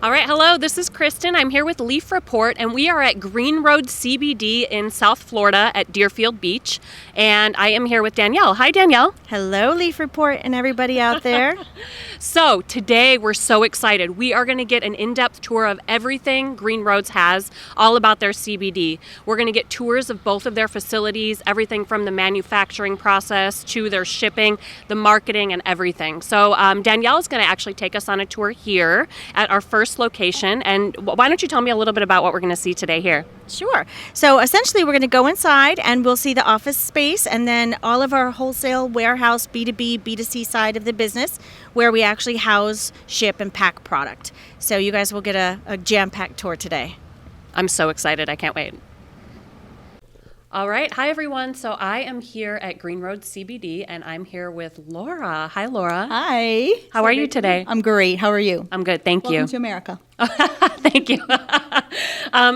All right, hello, this is Kristen. I'm here with Leaf Report, and we are at Green Road CBD in South Florida at Deerfield Beach. And I am here with Danielle. Hi, Danielle. Hello, Leaf Report and everybody out there. So today we're so excited. We are going to get an in-depth tour of everything Green Roads has, all about their CBD. We're going to get tours of both of their facilities, everything from the manufacturing process to their shipping, the marketing, and everything. So Danielle is going to actually take us on a tour here at our first location. And why don't you tell me a little bit about what we're going to see today here? Sure. So essentially we're going to go inside and we'll see the office space and then all of our wholesale warehouse B2B, B2C side of the business where we actually house, ship, and pack product. So you guys will get a jam-packed tour today. I'm so excited. I can't wait. All right. Hi, everyone. So I am here at Green Road CBD, and I'm here with Laura. Hi, Laura. Hi. How are you today? I'm great. How are you? I'm good. Thank you. Welcome to America. Thank you.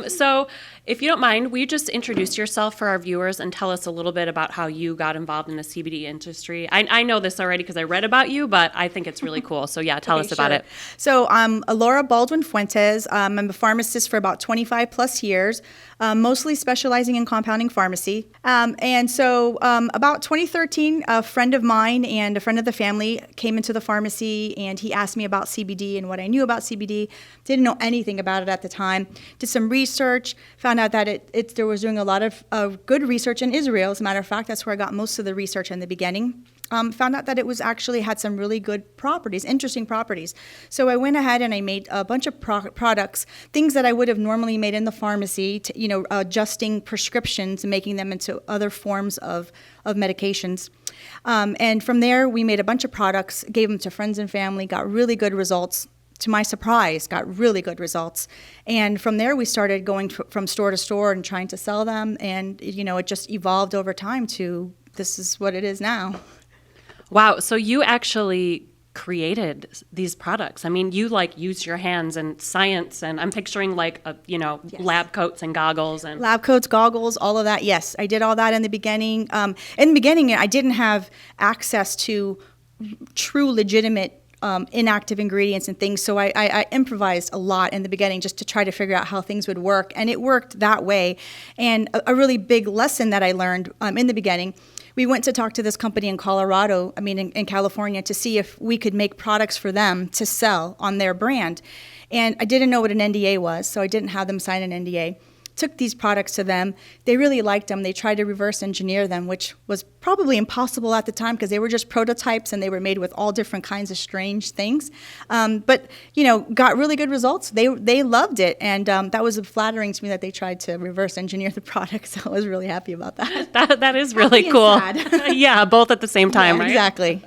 So if you don't mind, will you just introduce yourself for our viewers and tell us a little bit about how you got involved in the CBD industry? I know this already because I read about you, but I think it's really cool. So yeah, tell us about it. So I'm Laura Baldwin Fuentes. I'm a pharmacist for about 25 plus years, mostly specializing in compounding pharmacy. And so about 2013, a friend of mine and a friend of the family came into the pharmacy and he asked me about CBD and what I knew about CBD. Didn't know anything about it at the time. Did some research, found out that there was doing a lot of good research in Israel. As a matter of fact, that's where I got most of the research in the beginning. Found out that it was actually had some really good properties, interesting properties. So I went ahead and I made a bunch of products, things that I would have normally made in the pharmacy, adjusting prescriptions and making them into other forms of medications. And from there, we made a bunch of products, gave them to friends and family, got really good results. To my surprise, got really good results. And from there, we started going from store to store and trying to sell them. And, it just evolved over time to this is what it is now. Wow. So you actually created these products. I mean, you use your hands and science, and I'm picturing yes. Lab coats and goggles and lab coats, goggles, all of that. Yes, I did all that in the beginning. In the beginning, I didn't have access to true, legitimate inactive ingredients and things. So I improvised a lot in the beginning just to try to figure out how things would work. And it worked that way. And a really big lesson that I learned in the beginning, we went to talk to this company in in California to see if we could make products for them to sell on their brand. And I didn't know what an NDA was, so I didn't have them sign an NDA. Took these products to them. They really liked them. They tried to reverse engineer them, which was probably impossible at the time because they were just prototypes and they were made with all different kinds of strange things. But got really good results. They loved it, and that was flattering to me that they tried to reverse engineer the product. So I was really happy about that. That is really cool. Yeah, both at the same time, right? Exactly.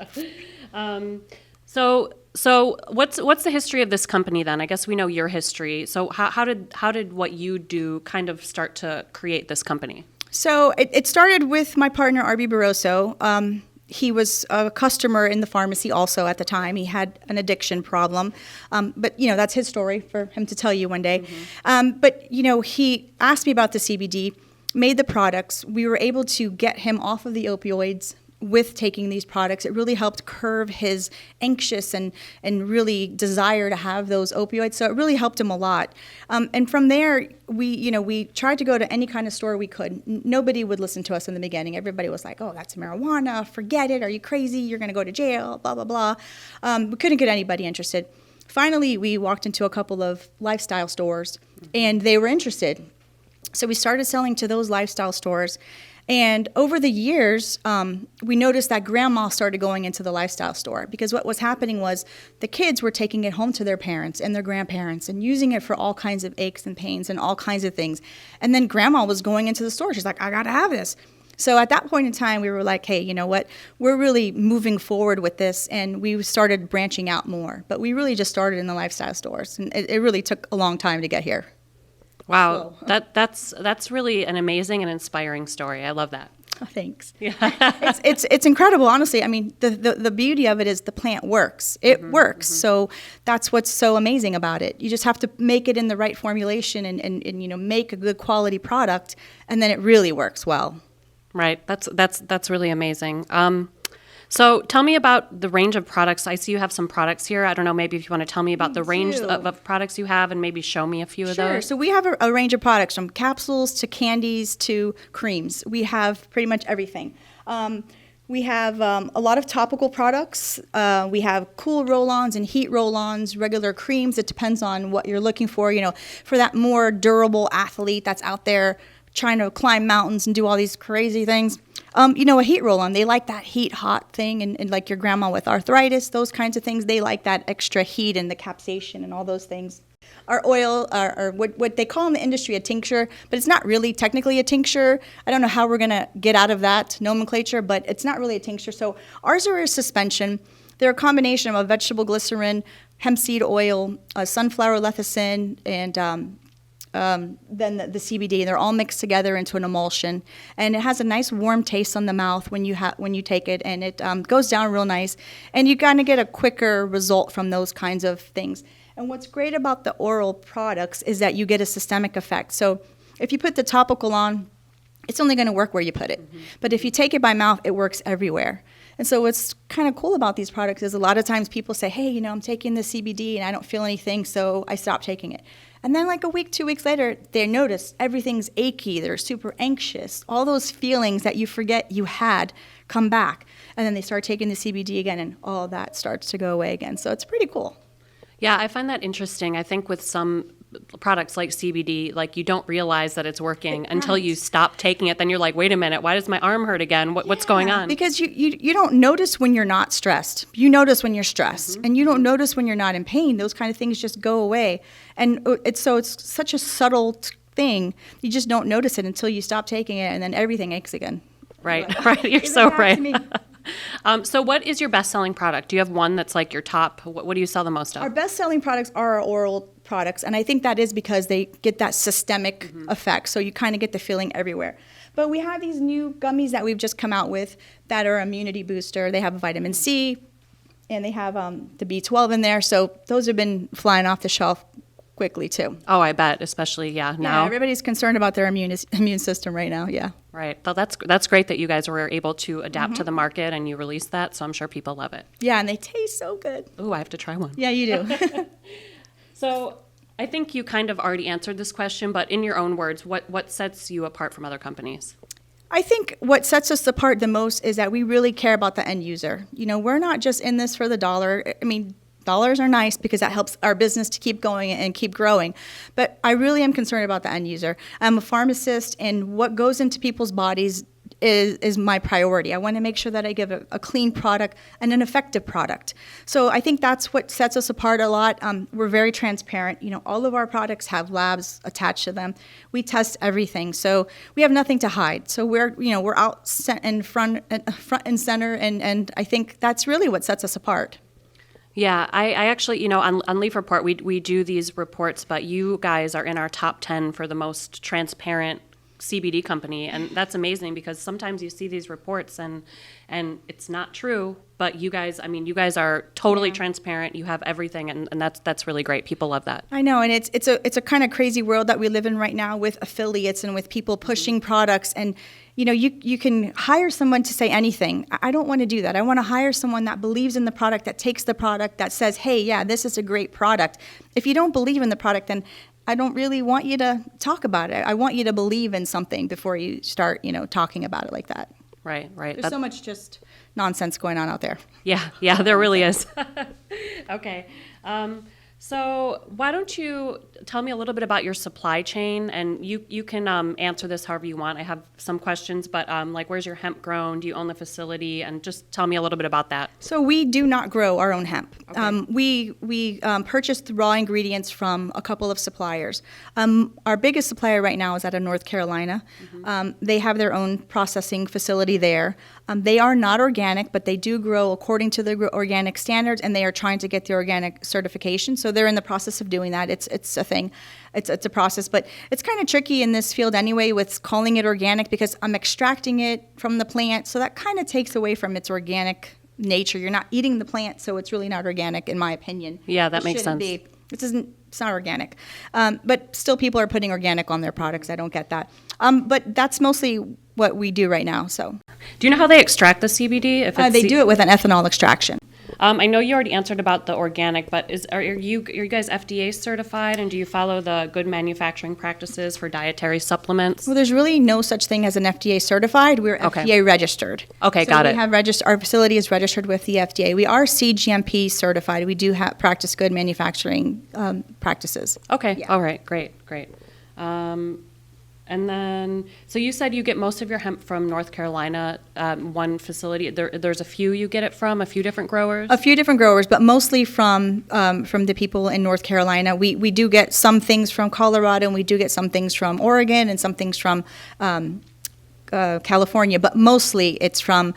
So what's the history of this company then? I guess we know your history. So how did what you do kind of start to create this company? So it started with my partner, R.B. Barroso. He was a customer in the pharmacy also at the time. He had an addiction problem. But that's his story for him to tell you one day. Mm-hmm. But he asked me about the CBD, made the products. We were able to get him off of the opioids with taking these products. It really helped curb his anxious and really desire to have those opioids. So it really helped him a lot. And from there, we tried to go to any kind of store we could. Nobody would listen to us in the beginning. Everybody was like, oh, that's marijuana. Forget it. Are you crazy? You're going to go to jail, blah, blah, blah. We couldn't get anybody interested. Finally, we walked into a couple of lifestyle stores, and they were interested. So we started selling to those lifestyle stores. And over the years, we noticed that grandma started going into the lifestyle store because what was happening was the kids were taking it home to their parents and their grandparents and using it for all kinds of aches and pains and all kinds of things. And then grandma was going into the store. She's like, I got to have this. So at that point in time, we were like, hey, you know what? We're really moving forward with this. And we started branching out more. But we really just started in the lifestyle stores. And it really took a long time to get here. Wow, that's really an amazing and inspiring story. I love that. Oh, thanks. Yeah. it's incredible, honestly. I mean, the beauty of it is the plant works. It works. Mm-hmm. So that's what's so amazing about it. You just have to make it in the right formulation and make a good quality product, and then it really works well. Right. That's really amazing. So tell me about the range of products. I see you have some products here. I don't know, maybe if you want to tell me about the range of products you have and maybe show me a few of Sure. those. So we have a range of products from capsules to candies to creams. We have pretty much everything. We have a lot of topical products. We have cool roll-ons and heat roll-ons, regular creams. It depends on what you're looking for. For that more durable athlete that's out there trying to climb mountains and do all these crazy things. A heat roll-on, they like that heat hot thing, and like your grandma with arthritis, those kinds of things, they like that extra heat and the capsaicin and all those things. Our oil, or what they call in the industry a tincture, but it's not really technically a tincture. I don't know how we're going to get out of that nomenclature, but it's not really a tincture. So ours are a suspension. They're a combination of a vegetable glycerin, hemp seed oil, sunflower lecithin, and then the CBD. They're all mixed together into an emulsion, and it has a nice warm taste on the mouth when you take it, and it goes down real nice, and you kind of get a quicker result from those kinds of things. And what's great about the oral products is that you get a systemic effect. So if you put the topical on, it's only going to work where you put it. Mm-hmm. But if you take it by mouth, it works everywhere. And so what's kind of cool about these products is a lot of times people say, hey, I'm taking the CBD and I don't feel anything, so I stop taking it. And then like a week, 2 weeks later, they notice everything's achy, they're super anxious. All those feelings that you forget you had come back. And then they start taking the CBD again, and all that starts to go away again. So it's pretty cool. Yeah, I find that interesting. I think with some products like CBD, like you don't realize that it's working until you stop taking it. Then you're like, wait a minute, why does my arm hurt again? What's going on? Because you don't notice when you're not stressed. You notice when you're stressed, and you don't notice when you're not in pain. Those kind of things just go away. And it's such a subtle thing. You just don't notice it until you stop taking it, and then everything aches again. Right. You're so right. So what is your best-selling product? Do you have one that's like your top? What do you sell the most of? Our best-selling products are our oral products, and I think that is because they get that systemic effect, so you kind of get the feeling everywhere. But we have these new gummies that we've just come out with that are immunity booster. They have vitamin C, and they have the B12 in there, so those have been flying off the shelf quickly too. Oh, I bet, especially now. Yeah, everybody's concerned about their immune system right now. Yeah. Right. Well, that's great that you guys were able to adapt to the market and you released that. So I'm sure people love it. Yeah, and they taste so good. Ooh, I have to try one. Yeah, you do. So I think you kind of already answered this question, but in your own words, what sets you apart from other companies? I think what sets us apart the most is that we really care about the end user. We're not just in this for the dollar. I mean, dollars are nice because that helps our business to keep going and keep growing. But I really am concerned about the end user. I'm a pharmacist, and what goes into people's bodies is my priority. I want to make sure that I give a clean product and an effective product. So I think that's what sets us apart a lot. We're very transparent. All of our products have labs attached to them. We test everything, so we have nothing to hide. So we're out in front and center, and I think that's really what sets us apart. Yeah, I actually, on Leaf Report, we do these reports, but you guys are in our top 10 for the most transparent CBD company, and that's amazing because sometimes you see these reports and it's not true, but you guys are totally transparent. You have everything, and that's really great. People love that. I know, and it's a kind of crazy world that we live in right now with affiliates and with people pushing products, and you can hire someone to say anything. I don't want to do that. I want to hire someone that believes in the product, that takes the product, that says, hey, yeah, this is a great product. If you don't believe in the product, then I don't really want you to talk about it. I want you to believe in something before you start, talking about it like that. Right. There's so much just nonsense going on out there. Yeah, there really is. Okay. So why don't you tell me a little bit about your supply chain, and you can answer this however you want. I have some questions, but like where's your hemp grown? Do you own the facility? And just tell me a little bit about that. So we do not grow our own hemp. Okay. We purchase the raw ingredients from a couple of suppliers. Our biggest supplier right now is out of North Carolina. They have their own processing facility there. They are not organic, but they do grow according to the organic standards, and they are trying to get the organic certification. So they're in the process of doing that. It's a thing. It's a process, but it's kind of tricky in this field anyway with calling it organic because I'm extracting it from the plant, so that kind of takes away from its organic nature. You're not eating the plant, so it's really not organic in my opinion. Yeah, that makes sense. It's not organic. But still people are putting organic on their products. I don't get that. But that's mostly what we do right now. So, Do you know how they extract the CBD? If they do it with an ethanol extraction. I know you already answered about the organic, but are you guys FDA certified, and do you follow the good manufacturing practices for dietary supplements? Well, there's really no such thing as an FDA certified. We're Okay. FDA registered. Okay, so got we it. Have our facility is registered with the FDA. We are CGMP certified. We do practice good manufacturing practices. Okay, Yeah. all right, great. And then, so you said you get most of your hemp from North Carolina, one facility. There's a few you get it from, a few different growers? A few different growers, but mostly from the people in North Carolina. We do get some things from Colorado, and we do get some things from Oregon, and some things from California, but mostly it's from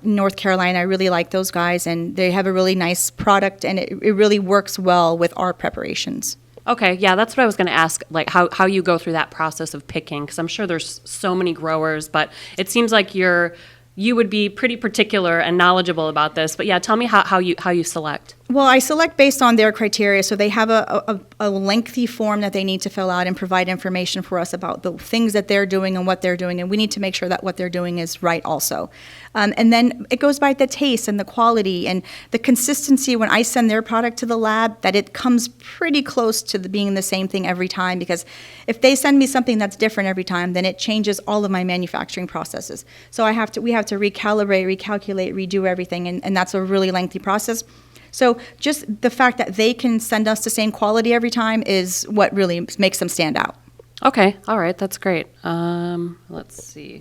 North Carolina. I really like those guys, and they have a really nice product, and it really works well with our preparations. Okay, yeah, that's what I was going to ask, like how you go through that process of picking, because I'm sure there's so many growers, but it seems like you would be pretty particular and knowledgeable about this. But yeah, tell me how you select. Well, I select based on their criteria. So they have a lengthy form that they need to fill out and provide information for us about the things that they're doing and what they're doing. And we need to make sure that what they're doing is right also. And then it goes by the taste and the quality and the consistency when I send their product to the lab, that it comes pretty close to being the same thing every time. Because if they send me something that's different every time, then it changes all of my manufacturing processes. So we have to recalibrate, recalculate, redo everything. And that's a really lengthy process. So just the fact that they can send us the same quality every time is what really makes them stand out. Okay, all right, that's great. Let's see.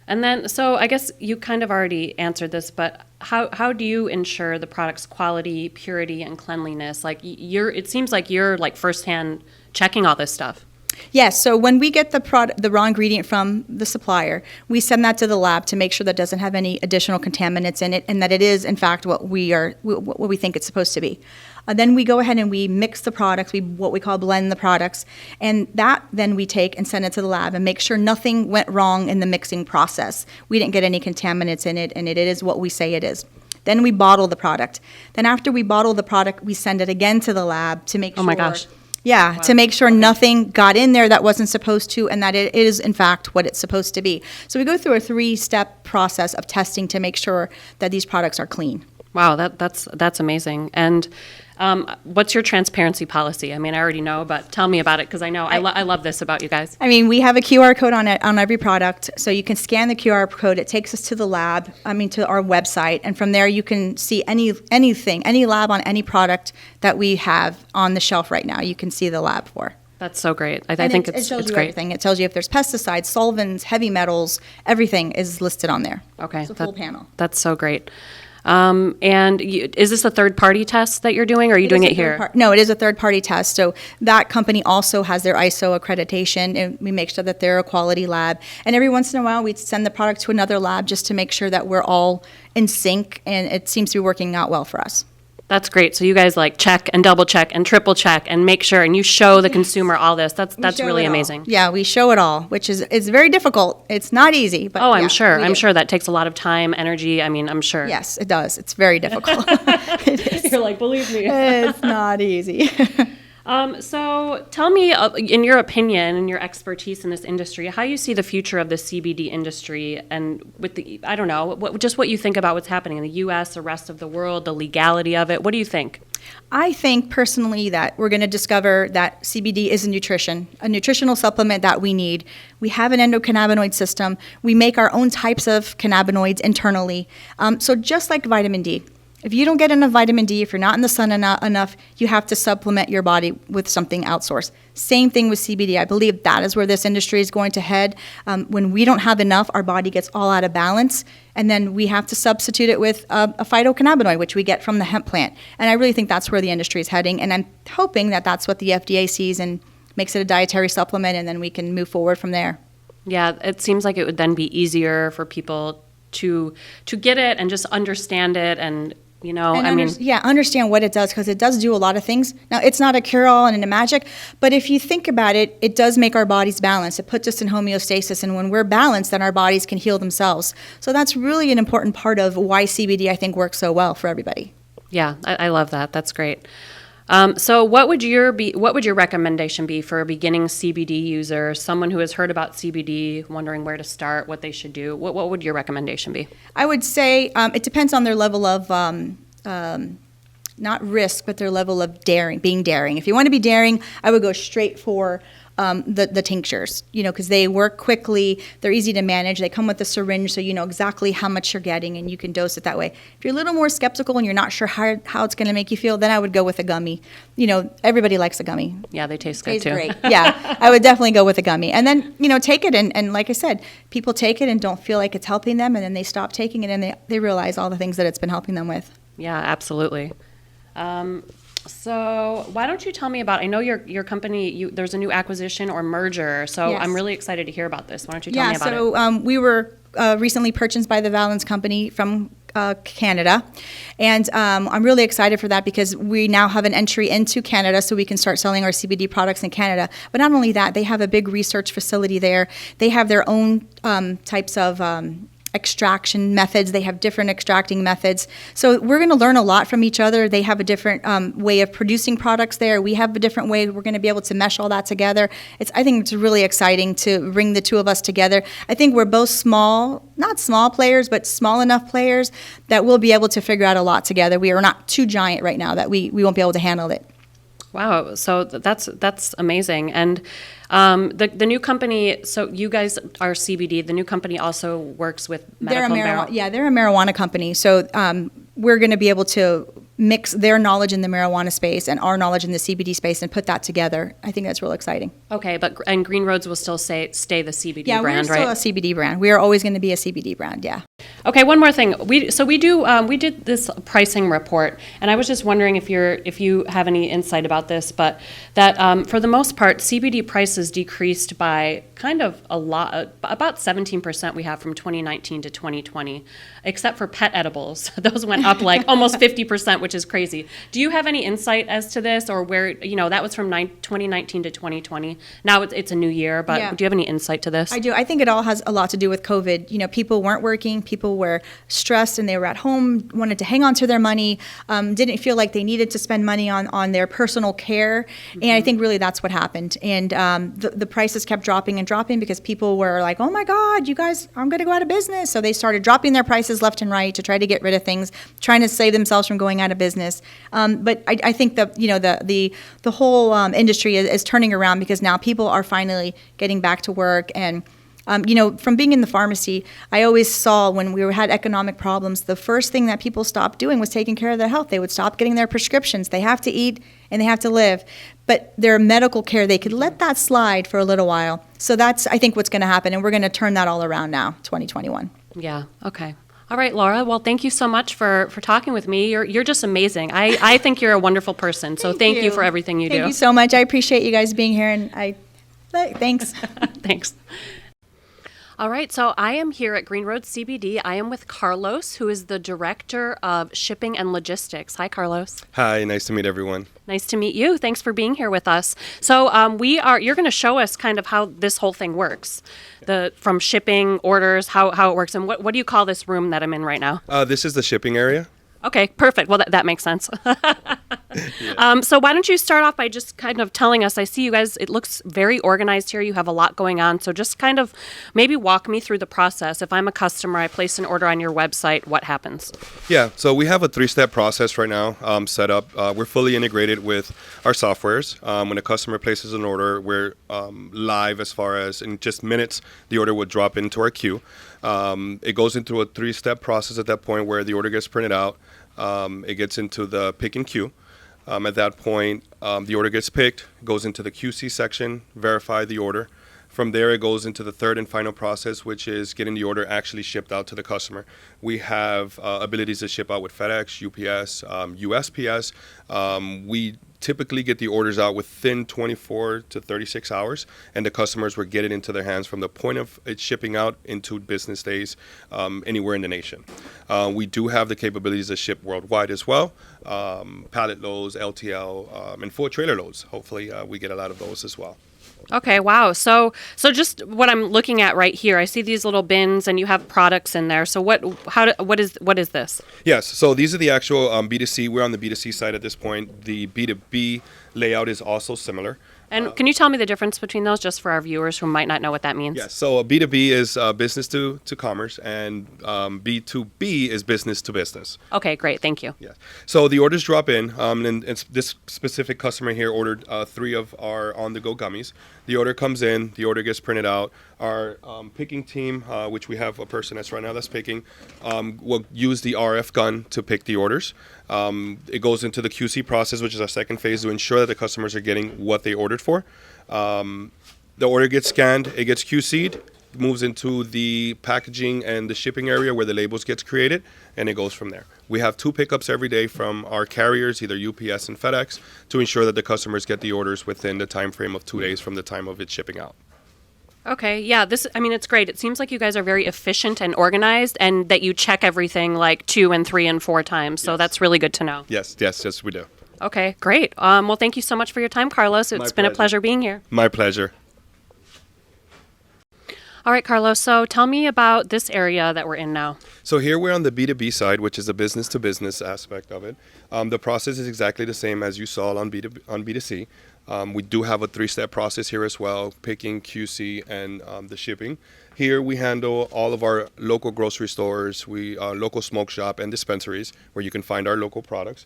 And then, so I guess you kind of already answered this, but how do you ensure the product's quality, purity, and cleanliness? Like it seems like you're like firsthand checking all this stuff. Yes, so when we get the raw ingredient from the supplier, we send that to the lab to make sure that it doesn't have any additional contaminants in it, and that it is, in fact, what we think it's supposed to be. Then we go ahead and we mix the products, what we call blend the products, and that then we take and send it to the lab and make sure nothing went wrong in the mixing process. We didn't get any contaminants in it, and it is what we say it is. Then we bottle the product. Then after we bottle the product, we send it again to the lab to make sure. Oh my gosh. Yeah, wow. To make sure nothing got in there that wasn't supposed to, and that it is, in fact, what it's supposed to be. So we go through a 3-step process of testing to make sure that these products are clean. Wow, that's amazing. And what's your transparency policy? I mean, I already know, but tell me about it, because I know I love this about you guys. I mean, we have a QR code on every product, so you can scan the QR code. It takes us to the lab, to our website, and from there you can see any lab on any product that we have on the shelf right now. You can see the lab for. That's so great. I think it shows you great. Everything. It tells you if there's pesticides, solvents, heavy metals, everything is listed on there. Okay, it's a full panel. That's so great. Is this a third-party test that you're doing, or are you doing it here? No, it is a third-party test. So that company also has their ISO accreditation, and we make sure that they're a quality lab. And every once in a while, we send the product to another lab just to make sure that we're all in sync, and it seems to be working out well for us. That's great. So you guys like check and double check and triple check and make sure, and you show the consumer all this. That's really amazing. Yeah, we show it all, which is very difficult. It's not easy, but I'm sure. I'm sure that takes a lot of time, energy. I mean, I'm sure. Yes, it does. It's very difficult. It is. You're like, believe me. It's not easy. So tell me, in your opinion and your expertise in this industry, how you see the future of the CBD industry, and with I don't know, what you think about what's happening in the U.S., the rest of the world, the legality of it. What do you think? I think personally that we're going to discover that CBD is a nutritional supplement that we need. We have an endocannabinoid system. We make our own types of cannabinoids internally. So just like vitamin D. If you don't get enough vitamin D, if you're not in the sun enough, you have to supplement your body with something outsourced. Same thing with CBD. I believe that is where this industry is going to head. When we don't have enough, our body gets all out of balance, and then we have to substitute it with a phytocannabinoid, which we get from the hemp plant. And I really think that's where the industry is heading, and I'm hoping that that's what the FDA sees and makes it a dietary supplement, and then we can move forward from there. Yeah, it seems like it would then be easier for people to get it and just understand it and understand what it does, because it does do a lot of things. Now, it's not a cure-all and a magic, but if you think about it, it does make our bodies balanced. It puts us in homeostasis, and when we're balanced, then our bodies can heal themselves. So that's really an important part of why CBD, I think, works so well for everybody. Yeah, I love that. That's great. So what would your recommendation be for a beginning CBD user, someone who has heard about CBD, wondering where to start, what they should do? What would your recommendation be? I would say it depends on their level of not risk, but their level of being daring. If you want to be daring, I would go straight for the tinctures, because they work quickly, they're easy to manage, they come with a syringe, so you know exactly how much you're getting and you can dose it that way. If you're a little more skeptical and you're not sure how it's going to make you feel, then I would go with a gummy. Everybody likes a gummy. Yeah, they taste good Tastes too. Great. Yeah, I would definitely go with a gummy. And then, take it and like I said, people take it and don't feel like it's helping them, and then they stop taking it and they realize all the things that it's been helping them with. Yeah, absolutely. So why don't you tell me about, I know your company, there's a new acquisition or merger, so Yes. I'm really excited to hear about this. Why don't you tell me about it? So we were recently purchased by the Valens Company from Canada, and I'm really excited for that because we now have an entry into Canada, so we can start selling our CBD products in Canada. But not only that, they have a big research facility there. They have their own types of extraction methods. They have different extracting methods. So we're going to learn a lot from each other. They have a different way of producing products there. We have a different way. We're going to be able to mesh all that together. I think it's really exciting to bring the two of us together. I think we're both small, not small players, but small enough players that we'll be able to figure out a lot together. We are not too giant right now that we won't be able to handle it. Wow, so that's amazing. And the new company, so you guys are CBD. The new company also works with medical marijuana. Yeah, they're a marijuana company. So we're going to be able to mix their knowledge in the marijuana space and our knowledge in the CBD space and put that together. I think that's real exciting. Okay, and Green Roads will still stay the CBD brand, right? Yeah, we're still a CBD brand. We are always going to be a CBD brand, yeah. Okay, one more thing. We did this pricing report, and I was just wondering if you have any insight about this, but that for the most part, CBD prices decreased by kind of a lot, about 17% we have from 2019 to 2020, except for pet edibles. Those went up like almost 50%, which is crazy. Do you have any insight as to this, or where, that was from 2019 to 2020. Now it's a new year, but Yeah. do you have any insight to this? I do. I think it all has a lot to do with COVID. People weren't working, people were stressed, and they were at home, wanted to hang on to their money, didn't feel like they needed to spend money on their personal care. Mm-hmm. And I think really that's what happened. And the prices kept dropping and dropping because people were like, oh my God, you guys, I'm going to go out of business. So they started dropping their prices left and right to try to get rid of things, trying to save themselves from going out of business. But I think the whole industry is turning around because now people are finally getting back to work. And from being in the pharmacy, I always saw when we had economic problems, the first thing that people stopped doing was taking care of their health. They would stop getting their prescriptions. They have to eat and they have to live. But their medical care, they could let that slide for a little while. So that's, I think, what's going to happen. And we're going to turn that all around now, 2021. Yeah, okay. All right, Laura. Well, thank you so much for talking with me. You're just amazing. I think you're a wonderful person. So thank you for everything you do. Thank you so much. I appreciate you guys being here. And thanks. Thanks. All right, so I am here at Green Road CBD. I am with Carlos, who is the Director of Shipping and Logistics. Hi, Carlos. Hi, nice to meet everyone. Nice to meet you. Thanks for being here with us. So you're going to show us kind of how this whole thing works, from shipping, orders, how it works. And what do you call this room that I'm in right now? This is the shipping area. Okay, perfect. Well, that makes sense. Yeah. So why don't you start off by just kind of telling us, I see you guys, it looks very organized here. You have a lot going on. So just kind of maybe walk me through the process. If I'm a customer, I place an order on your website, what happens? Yeah, so we have a 3-step process right now set up. We're fully integrated with our softwares. When a customer places an order, we're live as far as in just minutes, the order would drop into our queue. It goes into a 3-step process at that point where the order gets printed out. It gets into the pick and queue. At that point, the order gets picked, goes into the QC section, verify the order. From there, it goes into the third and final process, which is getting the order actually shipped out to the customer. We have abilities to ship out with FedEx, UPS, USPS. We typically get the orders out within 24 to 36 hours, and the customers will get it into their hands from the point of it shipping out into business days anywhere in the nation. We do have the capabilities to ship worldwide as well, pallet loads, LTL, and full trailer loads. Hopefully, we get a lot of those as well. Okay, wow. So just what I'm looking at right here, I see these little bins and you have products in there. So what is this? Yes, so these are the actual B2C. We're on the B2C side at this point. The B2B layout is also similar. And can you tell me the difference between those just for our viewers who might not know what that means? Yes, so B2B is business to commerce, and B2B is business to business. Okay, great. Thank you. Yes. So the orders drop in, and this specific customer here ordered 3 of our on-the-go gummies. The order comes in, the order gets printed out. Our picking team, which we have a person that's right now that's picking, will use the RF gun to pick the orders. It goes into the QC process, which is our second phase, to ensure that the customers are getting what they ordered for. The order gets scanned, it gets QC'd, moves into the packaging and the shipping area where the labels gets created, and it goes from there. We have 2 pickups every day from our carriers, either UPS and FedEx, to ensure that the customers get the orders within the time frame of 2 days from the time of it shipping out. Okay, yeah, it's great. It seems like you guys are very efficient and organized and that you check everything like 2 and 3 and 4 times. So that's really good to know. Yes, we do. Okay, great. Well, thank you so much for your time, Carlos. It's been a pleasure being here. My pleasure. All right, Carlos, so tell me about this area that we're in now. So here we're on the B2B side, which is the business-to-business aspect of it. The process is exactly the same as you saw on B2C. We do have a 3-step process here as well, picking, QC, and the shipping. Here we handle all of our local grocery stores, local smoke shop, and dispensaries where you can find our local products.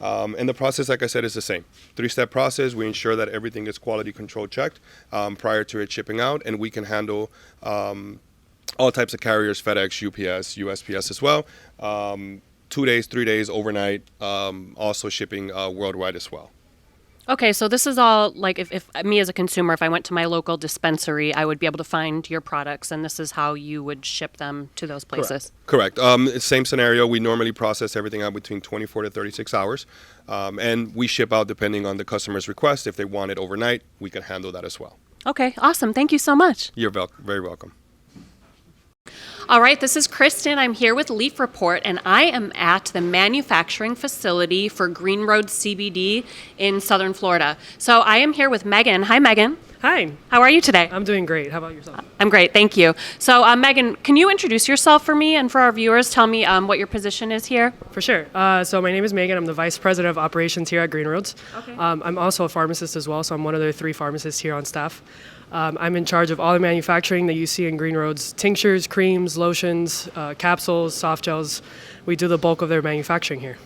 And the process, like I said, is the same. 3-step process. We ensure that everything is quality control checked prior to it shipping out, and we can handle all types of carriers, FedEx, UPS, USPS as well. 2 days, 3 days, overnight, also shipping worldwide as well. Okay, so this is all like if me as a consumer, if I went to my local dispensary, I would be able to find your products, and this is how you would ship them to those places. Correct. Same scenario. We normally process everything out between 24 to 36 hours, and we ship out depending on the customer's request. If they want it overnight, we can handle that as well. Okay, awesome. Thank you so much. You're very welcome. All right, this is Kristen. I'm here with Leaf Report, and I am at the manufacturing facility for Green Road CBD in Southern Florida. So I am here with Megan. Hi, Megan. Hi. How are you today? I'm doing great. How about yourself? I'm great, thank you. So Megan, can you introduce yourself for me and for our viewers? Tell me what your position is here. For sure. So my name is Megan. I'm the Vice President of Operations here at Green Roads. Okay. I'm also a pharmacist as well, so I'm one of the 3 pharmacists here on staff. I'm in charge of all the manufacturing that you see in Green Roads: tinctures, creams, lotions, capsules, soft gels. We do the bulk of their manufacturing here.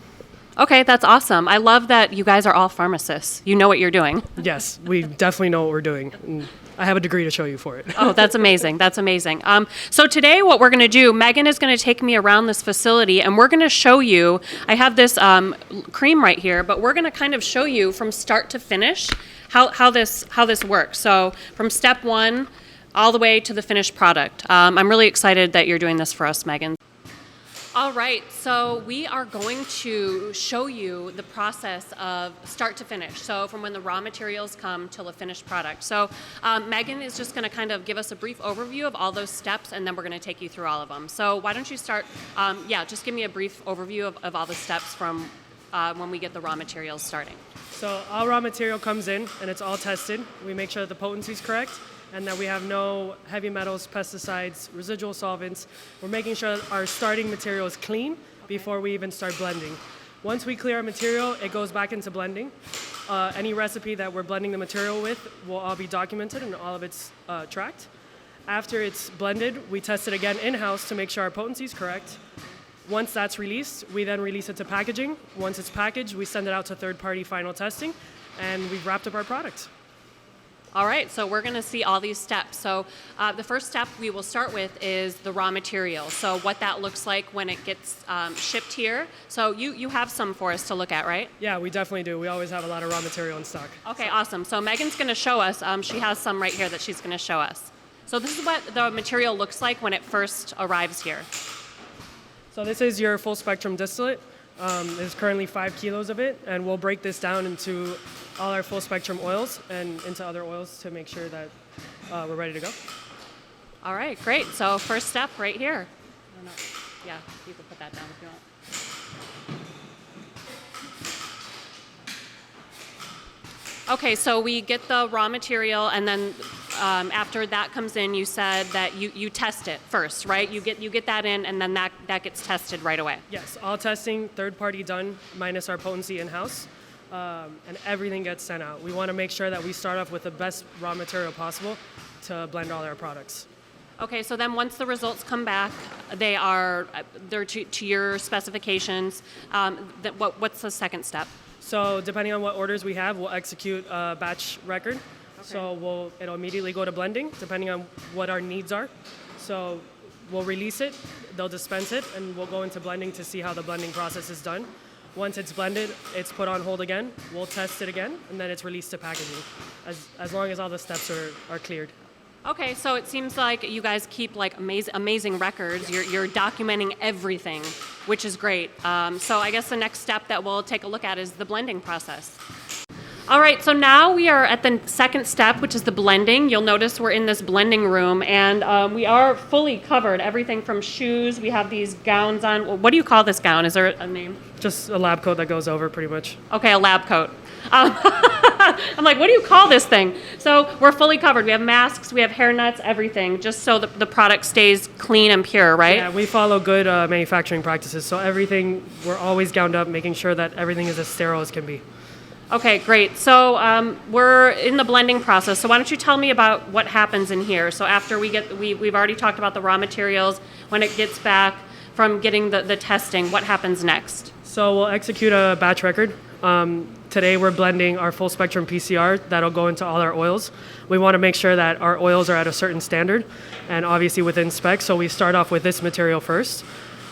Okay, that's awesome. I love that you guys are all pharmacists. You know what you're doing. Yes, we definitely know what we're doing. And I have a degree to show you for it. Oh, that's amazing. That's amazing. So today what we're going to do, Megan is going to take me around this facility, and we're going to show you, I have this cream right here, but we're going to kind of show you from start to finish how this works. So from step 1 all the way to the finished product. I'm really excited that you're doing this for us, Megan. All right, so we are going to show you the process of start to finish. So from when the raw materials come till a finished product. So Megan is just going to kind of give us a brief overview of all those steps, and then we're going to take you through all of them. So why don't you start, just give me a brief overview of all the steps from when we get the raw materials starting. So all raw material comes in, and it's all tested. We make sure that the potency is correct, and that we have no heavy metals, pesticides, residual solvents. We're making sure our starting material is clean before we even start blending. Once we clear our material, it goes back into blending. Any recipe that we're blending the material with will all be documented and all of it's tracked. After it's blended, we test it again in-house to make sure our potency is correct. Once that's released, we then release it to packaging. Once it's packaged, we send it out to third-party final testing, and we've wrapped up our product. All right, so we're going to see all these steps. So the first step we will start with is the raw material. So what that looks like when it gets shipped here. So you have some for us to look at, right? Yeah, we definitely do. We always have a lot of raw material in stock. Okay, awesome. So Megan's going to show us. She has some right here that she's going to show us. So this is what the material looks like when it first arrives here. So this is your full spectrum distillate. There's currently 5 kilos of it, and we'll break this down into all our full spectrum oils and into other oils to make sure that we're ready to go. All right, great. So first step right here. Yeah, you can put that down if you want. Okay, so we get the raw material, and then after that comes in, you said that you test it first, right? You get that in, and then that gets tested right away. Yes, all testing, third party done, minus our potency in-house, and everything gets sent out. We want to make sure that we start off with the best raw material possible to blend all our products. Okay, so then once the results come back, they're to your specifications. What's the second step? So depending on what orders we have, we'll execute a batch record. Okay. So it'll immediately go to blending, depending on what our needs are. So we'll release it, they'll dispense it, and we'll go into blending to see how the blending process is done. Once it's blended, it's put on hold again. We'll test it again, and then it's released to packaging, as long as all the steps are cleared. Okay, so it seems like you guys keep like amazing records. You're documenting everything, which is great. So I guess the next step that we'll take a look at is the blending process. All right, so now we are at the second step, which is the blending. You'll notice we're in this blending room, and we are fully covered. Everything from shoes, we have these gowns on. What do you call this gown? Is there a name? Just a lab coat that goes over, pretty much. Okay, a lab coat. I'm like, what do you call this thing? So we're fully covered. We have masks, we have hair nets, everything, just so the product stays clean and pure, right? Yeah, we follow good manufacturing practices. So everything, we're always gowned up, making sure that everything is as sterile as can be. Okay, great. So we're in the blending process. So why don't you tell me about what happens in here? So after we've already talked about the raw materials. When it gets back from getting the testing, what happens next? So we'll execute a batch record. Today we're blending our full spectrum PCR that'll go into all our oils. We want to make sure that our oils are at a certain standard and obviously within spec. So we start off with this material first.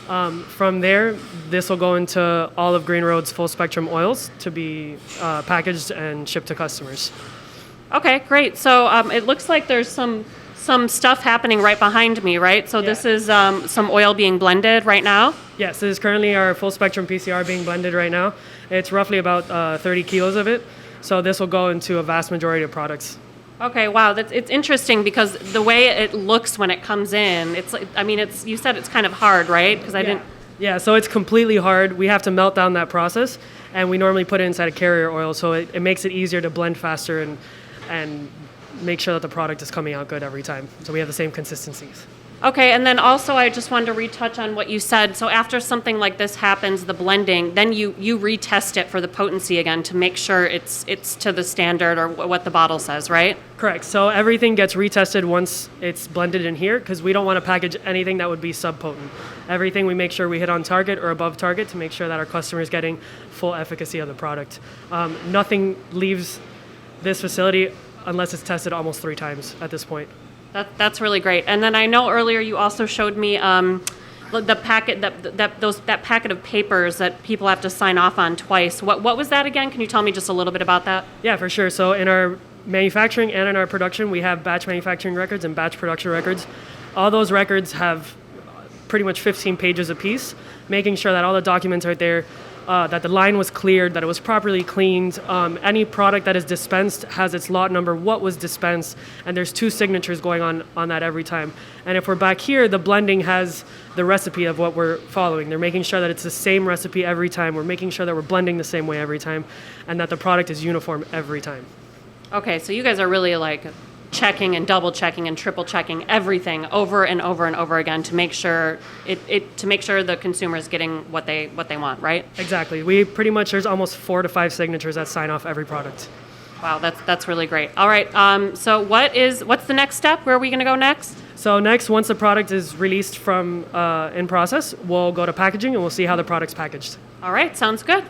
From there, this will go into all of Green Road's full spectrum oils to be packaged and shipped to customers. Okay, great. So it looks like there's some stuff happening right behind me, right? So This is some oil being blended right now? Yes, this is currently our full spectrum PCR being blended right now. It's roughly about 30 kilos of it. So this will go into a vast majority of products. Okay, wow, it's interesting because the way it looks when it comes in, you said it's kind of hard, right? Because I didn't. Yeah, so it's completely hard. We have to melt down that process, and we normally put it inside a carrier oil, so it makes it easier to blend faster and make sure that the product is coming out good every time. So we have the same consistencies. Okay, and then also I just wanted to retouch on what you said. So after something like this happens, the blending, then you retest it for the potency again to make sure it's to the standard or what the bottle says, right? Correct. So everything gets retested once it's blended in here because we don't want to package anything that would be subpotent. Everything we make sure we hit on target or above target to make sure that our customer is getting full efficacy of the product. Nothing leaves this facility unless it's tested almost 3 times at this point. That's really great. And then I know earlier you also showed me the packet that packet of papers that people have to sign off on twice. What was that again? Can you tell me just a little bit about that? Yeah, for sure. So in our manufacturing and in our production, we have batch manufacturing records and batch production records. All those records have pretty much 15 pages apiece, making sure that all the documents are there, that the line was cleared, that it was properly cleaned. Any product that is dispensed has its lot number, what was dispensed, and there's 2 signatures going on that every time. And if we're back here, the blending has the recipe of what we're following. They're making sure that it's the same recipe every time. We're making sure that we're blending the same way every time, and that the product is uniform every time. Okay, so you guys are really like checking and double checking and triple checking everything over and over and over again to make sure the consumer is getting what they want, right? Exactly. We pretty much, there's almost 4 to 5 signatures that sign off every product. Wow, that's really great. All right, so what's the next step? Where are we going to go next? So next, once the product is released from in process, we'll go to packaging and we'll see how the product's packaged. All right, sounds good.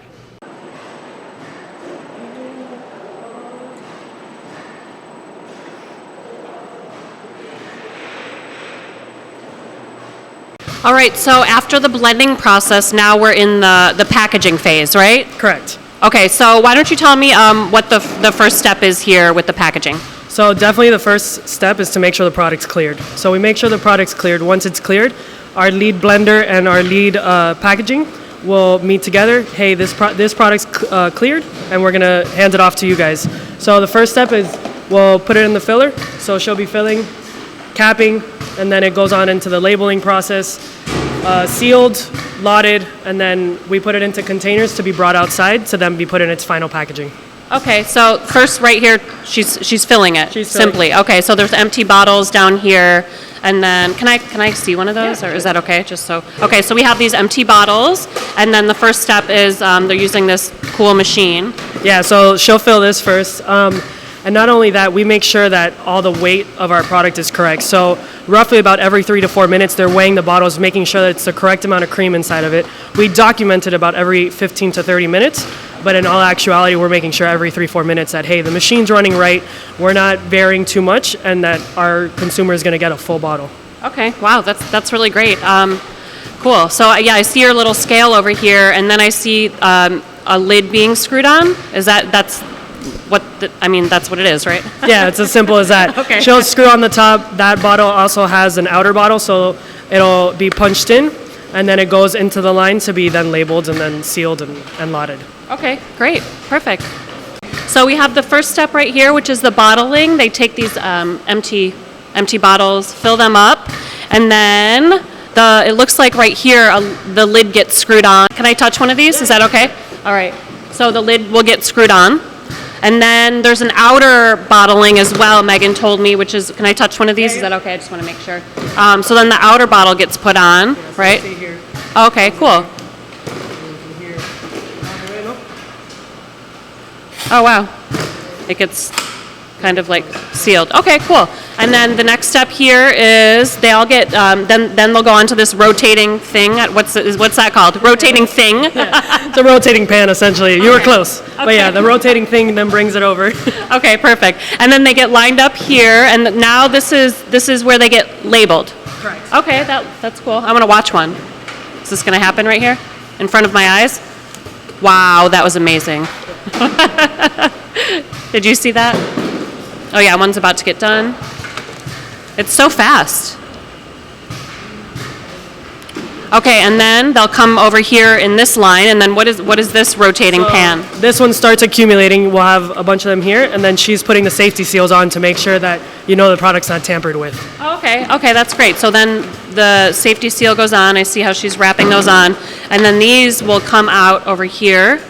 All right, so after the blending process, now we're in the packaging phase, right? Correct. Okay, so why don't you tell me what the first step is here with the packaging? So definitely the first step is to make sure the product's cleared. So we make sure the product's cleared. Once it's cleared, our lead blender and our lead packaging will meet together. Hey, this product's cleared, and we're gonna hand it off to you guys. So the first step is we'll put it in the filler. So she'll be filling, capping, and then it goes on into the labeling process, sealed, lotted, and then we put it into containers to be brought outside to then be put in its final packaging. Okay, so first right here, she's filling it She's filling simply. Okay, so there's empty bottles down here, and then can I see one of those, or is that okay? Just so okay, so we have these empty bottles, and then the first step is they're using this cool machine. Yeah, so she'll fill this first. And not only that, we make sure that all the weight of our product is correct. So roughly about every 3 to 4 minutes, they're weighing the bottles, making sure that it's the correct amount of cream inside of it. We document it about every 15 to 30 minutes, but in all actuality, we're making sure every 3-4 minutes that, hey, the machine's running right, we're not varying too much, and that our consumer is going to get a full bottle. Okay, wow, that's really great. Cool. So yeah, I see your little scale over here, and then I see a lid being screwed on. That's what it is, right? Yeah, it's as simple as that. Okay. She'll screw on the top. That bottle also has an outer bottle, so it'll be punched in, and then it goes into the line to be then labeled and then sealed and lotted. Okay, great, perfect. So we have the first step right here, which is the bottling. They take these empty bottles, fill them up, and then it looks like right here the lid gets screwed on. Can I touch one of these? Is that okay? All right. So the lid will get screwed on. And then there's an outer bottling as well, Megan told me, which is, can I touch one of these? Is that okay? I just want to make sure. So then the outer bottle gets put on, right? Okay, cool. Oh, wow. It gets kind of like sealed. Okay, cool. And then the next step here is they all get, then they'll go on to this rotating thing. What's that called? Rotating thing? Yeah. It's a rotating pan, essentially. You were close. Okay. But yeah, the rotating thing then brings it over. Okay, perfect. And then they get lined up here, and now this is where they get labeled. Correct. Okay, that's cool. I want to watch one. Is this going to happen right here in front of my eyes? Wow, that was amazing. Did you see that? Oh yeah, one's about to get done. It's so fast. Okay, and then they'll come over here in this line, and then what is this rotating pan? This one starts accumulating. We'll have a bunch of them here, and then she's putting the safety seals on to make sure that you know the product's not tampered with. Oh, okay, that's great. So then the safety seal goes on. I see how she's wrapping those on, and then these will come out over here.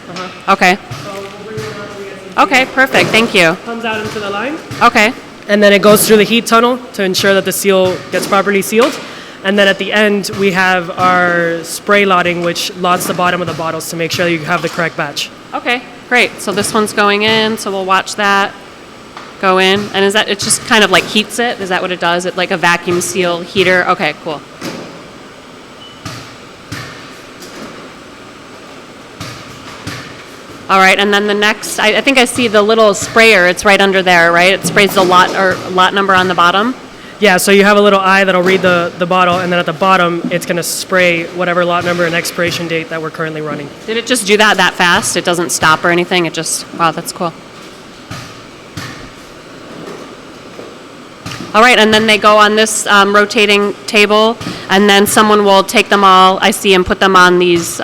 Okay. So we'll bring them out so we get some Okay, perfect. Thank you. comes out into the line, Okay. and then it goes through the heat tunnel to ensure that the seal gets properly sealed. And then at the end, we have our spray lotting, which lots the bottom of the bottles to make sure you have the correct batch. Okay, great. So this one's going in, so we'll watch that go in. And is that, it just kind of like heats it? Is that what it does? It like a vacuum seal heater? Okay, cool. All right, and then the next, I think I see the little sprayer. It's right under there, right? It sprays the lot number on the bottom. Yeah, so you have a little eye that'll read the bottle, and then at the bottom, it's going to spray whatever lot number and expiration date that we're currently running. Did it just do that fast? It doesn't stop or anything? It just, wow, that's cool. All right, and then they go on this rotating table, and then someone will take them all, I see, and put them on these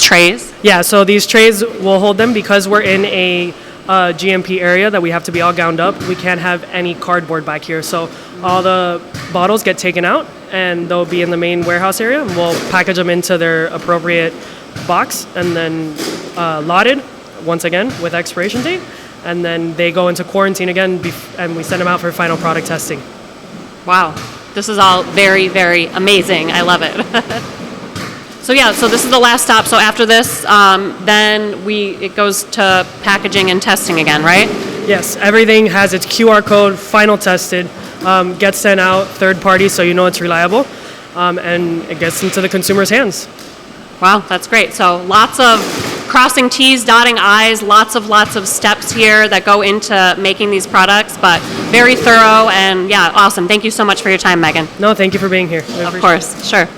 trays. Yeah, so these trays will hold them because we're in a GMP area that we have to be all gowned up. We can't have any cardboard back here. So all the bottles get taken out, and they'll be in the main warehouse area. And we'll package them into their appropriate box and then lotted, once again, with expiration date. And then they go into quarantine again, and we send them out for final product testing. Wow, this is all very, very amazing. I love it. So yeah, so this is the last stop. So after this, then it goes to packaging and testing again, right? Yes, everything has its QR code, final tested, gets sent out third party so you know it's reliable, and it gets into the consumer's hands. Wow, that's great. So lots of crossing T's, dotting I's, lots of steps here that go into making these products, but very thorough and yeah, awesome. Thank you so much for your time, Megan. No, thank you for being here. Of course, sure.